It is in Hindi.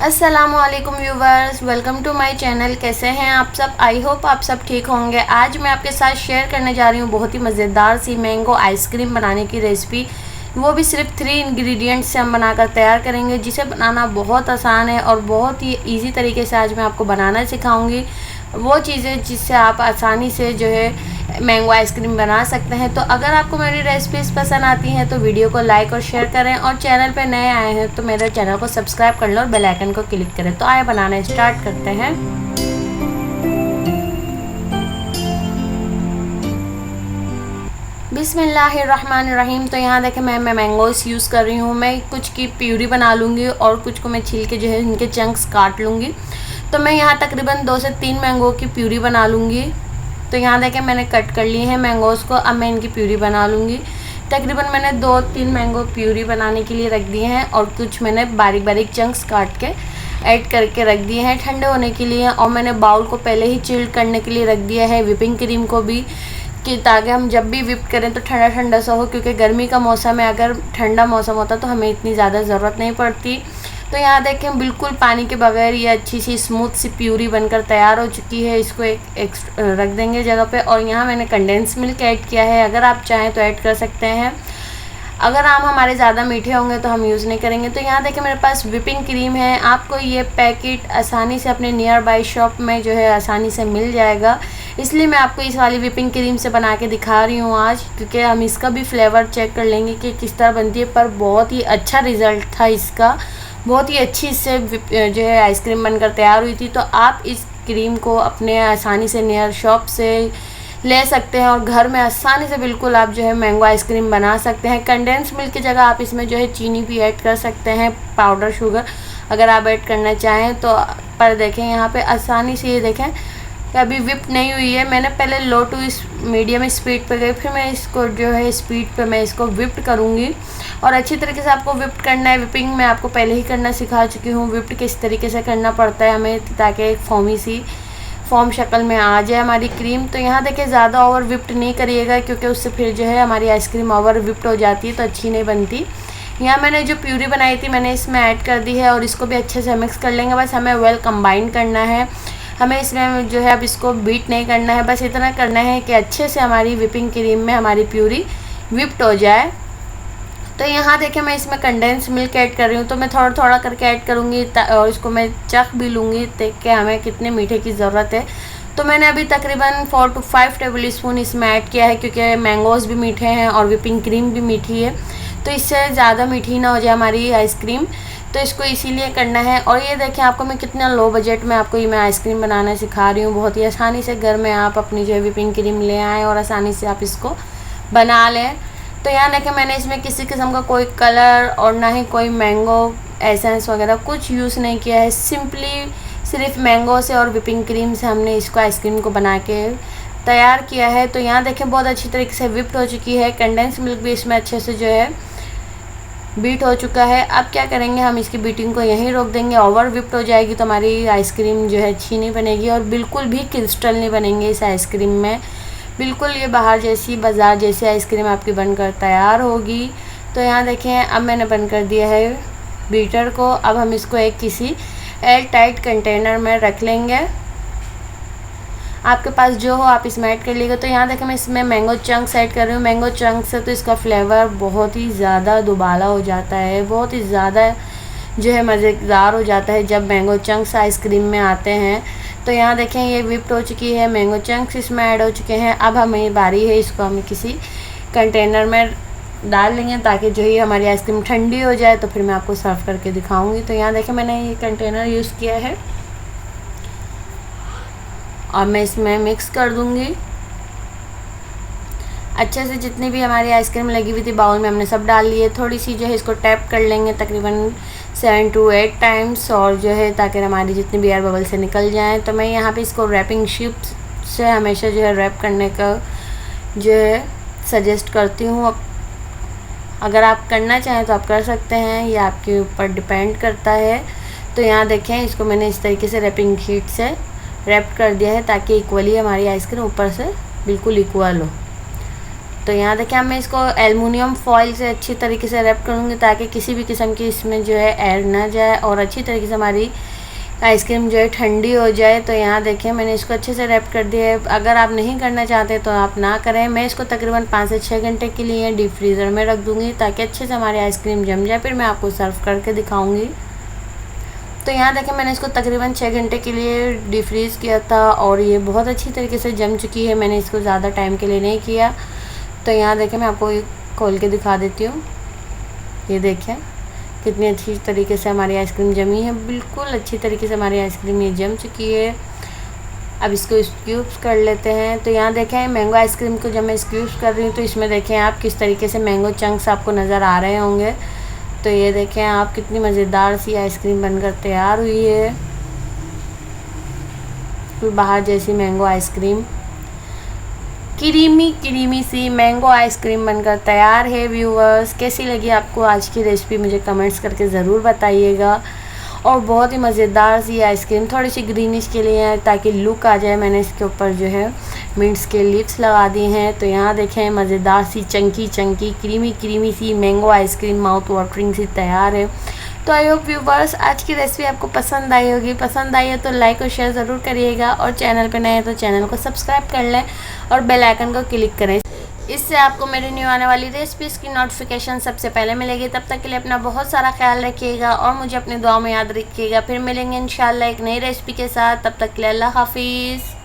अस्सलामुअलैकुम viewers, welcome to my channel. कैसे हैं आप सब? आई होप आप सब ठीक होंगे। आज मैं आपके साथ शेयर करने जा रही हूँ बहुत ही मज़ेदार सी मैंगो आइसक्रीम बनाने की रेसिपी। वो भी सिर्फ 3 इंग्रेडिएंट्स से हम बनाकर तैयार करेंगे, जिसे बनाना बहुत आसान है और बहुत ही इजी तरीके से आज मैं आपको बनाना सिखाऊंगी। वो चीज़ें जिससे आप आसानी से जो है मैंगो आइसक्रीम बना सकते हैं। तो अगर आपको मेरी रेसिपीज़ पसंद आती हैं तो वीडियो को लाइक और शेयर करें, और चैनल पर नए आए हैं तो मेरे चैनल को सब्सक्राइब कर लो और बेल आइकन को क्लिक करें। तो आइए बनाना स्टार्ट करते हैं। बिस्मिल्लाहिर्रहमानिर्रहीम। तो यहाँ देखें मैं मैंगोस यूज़ कर रही हूँ। मैं कुछ की प्यूरी बना लूँगी और कुछ को मैं छील के जो है इनके चंक्स काट लूँगी। तो मैं यहाँ तकरीबन 2 से 3 मैंगो की प्यूरी बना लूँगी। तो यहाँ देखें मैंने कट कर ली है मैंगोज़ को। अब मैं इनकी प्यूरी बना लूँगी। तकरीबन मैंने 2-3 मैंगो प्यूरी बनाने के लिए रख दिए हैं और कुछ मैंने बारीक बारीक चंक्स काट के ऐड करके रख दिए हैं ठंडे होने के लिए। और मैंने बाउल को पहले ही चिल्ड करने के लिए रख दिया है, विपिंग क्रीम को भी, कि ताकि हम जब भी विप करें तो ठंडा ठंडा सा हो, क्योंकि गर्मी का मौसम है। अगर ठंडा मौसम होता तो हमें इतनी ज़्यादा ज़रूरत नहीं पड़ती। तो यहाँ देखें बिल्कुल पानी के बगैर ये अच्छी सी स्मूथ सी प्यूरी बनकर तैयार हो चुकी है। इसको एक रख देंगे जगह पे। और यहाँ मैंने कंडेंस मिल्क ऐड किया है, अगर आप चाहें तो ऐड कर सकते हैं। अगर आम हमारे ज़्यादा मीठे होंगे तो हम यूज़ नहीं करेंगे। तो यहाँ देखिए मेरे पास विपिंग क्रीम है। आपको ये पैकेट आसानी से अपने नियर बाई शॉप में जो है आसानी से मिल जाएगा, इसलिए मैं आपको इस वाली विपिंग क्रीम से बना के दिखा रही हूँ आज, क्योंकि हम इसका भी फ्लेवर चेक कर लेंगे कि किस तरह बनती है। पर बहुत ही अच्छा रिज़ल्ट था इसका, बहुत ही अच्छी इससे जो है आइसक्रीम बनकर तैयार हुई थी। तो आप इस क्रीम को अपने आसानी से नियर शॉप से ले सकते हैं और घर में आसानी से बिल्कुल आप जो है मैंगो आइसक्रीम बना सकते हैं। कंडेंस मिल्क की जगह आप इसमें जो है चीनी भी ऐड कर सकते हैं, पाउडर शुगर अगर आप ऐड करना चाहें तो। पर देखें यहाँ पे आसानी से ये देखें कि अभी विप नहीं हुई है। मैंने पहले लो टू मीडियम स्पीड पे गई, फिर मैं इसको जो है स्पीड पे मैं इसको विप्ड करूँगी। और अच्छी तरीके से आपको विप्ड करना है। विपिंग मैं आपको पहले ही करना सिखा चुकी हूँ, विप्ड किस तरीके से करना पड़ता है हमें, ताकि एक फॉर्मी सी फॉर्म शक्ल में आ जाए हमारी क्रीम। तो यहाँ देखिए ज़्यादा ओवर विप्ड नहीं करिएगा, क्योंकि उससे फिर जो है हमारी आइसक्रीम ओवर विप्ड हो जाती है तो अच्छी नहीं बनती। यहाँ मैंने जो प्यूरी बनाई थी मैंने इसमें ऐड कर दी है और इसको भी अच्छे से मिक्स कर लेंगे। बस हमें वेल कंबाइन करना है, हमें इसमें जो है अब इसको बीट नहीं करना है। बस इतना करना है कि अच्छे से हमारी विपिंग क्रीम में हमारी प्यूरी विप्ड हो जाए। तो यहाँ देखिए मैं इसमें कंडेंस मिल्क ऐड कर रही हूँ, तो मैं थोड़ा थोड़ा करके ऐड करूँगी और इसको मैं चख भी लूँगी देख के हमें कितने मीठे की ज़रूरत है। तो मैंने अभी तकरीबन 4 to 5 टेबल स्पून इसमें ऐड किया है, क्योंकि मैंगोज़ भी मीठे हैं और विपिंग क्रीम भी मीठी है, तो इससे ज़्यादा मीठी ना हो जाए हमारी आइसक्रीम। तो इसको इसीलिए करना है। और ये देखें आपको मैं कितना लो बजट में आपको ये मैं आइसक्रीम बनाना सिखा रही हूँ। बहुत ही आसानी से घर में आप अपनी जो है विपिंग क्रीम ले आएँ और आसानी से आप इसको बना लें। तो यहाँ देखें मैंने इसमें किसी किस्म का कोई कलर और ना ही कोई मैंगो एसेंस वगैरह कुछ यूज़ नहीं किया है। सिंपली सिर्फ मैंगो से और विपिंग क्रीम से हमने इसको आइसक्रीम को बना के तैयार किया है। तो यहाँ देखें बहुत अच्छी तरीके से विप्ड हो चुकी है। कंडेंस मिल्क भी इसमें अच्छे से जो है बीट हो चुका है। अब क्या करेंगे, हम इसकी बीटिंग को यहीं रोक देंगे। ओवर विप्ड हो जाएगी तो हमारी आइसक्रीम जो है अच्छी नहीं बनेगी और बिल्कुल भी क्रिस्टल नहीं बनेंगे इस आइसक्रीम में। बिल्कुल ये बाहर जैसी बाज़ार जैसी आइसक्रीम आपकी बनकर तैयार होगी। तो यहाँ देखें अब मैंने बंद कर दिया है बीटर को। अब हम इसको एक किसी एयर टाइट कंटेनर में रख लेंगे। आपके पास जो हो आप इसमें ऐड कर लीजिएगा। तो यहाँ देखें मैं इसमें मैंगो चंक्स ऐड कर रही हूँ। मैंगो चंक्स से तो इसका फ्लेवर बहुत ही ज़्यादा दुबाला हो जाता है, बहुत ही ज़्यादा जो है मज़ेदार हो जाता है जब मैंगो चंक्स आइसक्रीम में आते हैं। तो यहाँ देखें ये विप्ड हो चुकी है, मैंगो चंक्स इसमें ऐड हो चुके हैं। अब हमें बारी है इसको हम किसी कंटेनर में डाल लेंगे, ताकि जो ही हमारी आइसक्रीम ठंडी हो जाए तो फिर मैं आपको सर्व करके दिखाऊंगी। तो यहाँ देखें मैंने ये कंटेनर यूज़ किया है और मैं इसमें मिक्स कर दूँगी अच्छे से। जितनी भी हमारी आइसक्रीम लगी हुई थी बाउल में हमने सब डाल लिए। थोड़ी सी जो है इसको टैप कर लेंगे तकरीबन 7 to 8 टाइम्स, और जो है ताकि हमारी जितनी भी एयर बबल से निकल जाएं। तो मैं यहाँ पे इसको रैपिंग शीट से हमेशा जो है रैप करने का जो है सजेस्ट करती हूँ। अगर आप करना चाहें तो आप कर सकते हैं, ये आपके ऊपर डिपेंड करता है। तो यहाँ देखें इसको मैंने इस तरीके से रैपिंग शीट से रैप कर दिया है, ताकि इक्वली हमारी आइसक्रीम ऊपर से बिल्कुल इक्वल हो। तो यहाँ देखिए अब मैं इसको एल्युमिनियम फॉइल से अच्छी तरीके से रैप करूँगी ताकि किसी भी किस्म की इसमें जो है एयर ना जाए और अच्छी तरीके से हमारी आइसक्रीम जो है ठंडी हो जाए। तो यहाँ देखिए मैंने इसको अच्छे से रैप कर दिया है। अगर आप नहीं करना चाहते तो आप ना करें। मैं इसको तकरीबन 5 से 6 घंटे के लिए डीप फ्रीज़र में रख दूँगी ताकि अच्छे से हमारी आइसक्रीम जम जाए, फिर मैं आपको सर्व करके दिखाऊँगी। तो यहाँ देखिए मैंने इसको तकरीबन 6 घंटे के लिए डीप फ्रीज़ किया था और ये बहुत अच्छी तरीके से जम चुकी है। मैंने इसको ज़्यादा टाइम के लिए नहीं किया। तो यहाँ देखिए मैं आपको ये खोल के दिखा देती हूँ। ये देखें कितनी अच्छी तरीके से हमारी आइसक्रीम जमी है, बिल्कुल अच्छी तरीके से हमारी आइसक्रीम ये जम चुकी है। अब इसको स्क्यूब्स कर लेते हैं। तो यहाँ देखें मैंगो आइसक्रीम को जब मैं स्क्यूब्स कर रही हूँ तो इसमें देखें आप किस तरीके से मैंगो चंक्स आपको नज़र आ रहे होंगे। तो ये देखें आप कितनी मज़ेदार सी आइसक्रीम बनकर तैयार हुई है, बाहर जैसी मैंगो आइसक्रीम, क्रीमी सी मैंगो आइसक्रीम बनकर तैयार है। व्यूअर्स कैसी लगी आपको आज की रेसिपी मुझे कमेंट्स करके ज़रूर बताइएगा। और बहुत ही मज़ेदार सी आइसक्रीम, थोड़ी सी ग्रीनिश के लिए है ताकि लुक आ जाए। मैंने इसके ऊपर जो है मिंट्स के लिप्स लगा दी हैं। तो यहाँ देखें मज़ेदार सी चंकी क्रीमी सी मैंगो आइसक्रीम माउथ वाटरिंग सी तैयार है। तो आई होप व्यूवर्स आज की रेसिपी आपको पसंद आई होगी। पसंद आई है तो लाइक और शेयर ज़रूर करिएगा और चैनल पे नए हैं तो चैनल को सब्सक्राइब कर लें और बेल आइकन को क्लिक करें। इससे आपको मेरी न्यू आने वाली रेसिपीज़ की नोटिफिकेशन सबसे पहले मिलेगी। तब तक के लिए अपना बहुत सारा ख्याल रखिएगा और मुझे अपनी दुआ में याद रखिएगा। फिर मिलेंगे इंशाल्लाह एक नई रेसिपी के साथ। तब तक के लिए अल्लाह हाफिज़।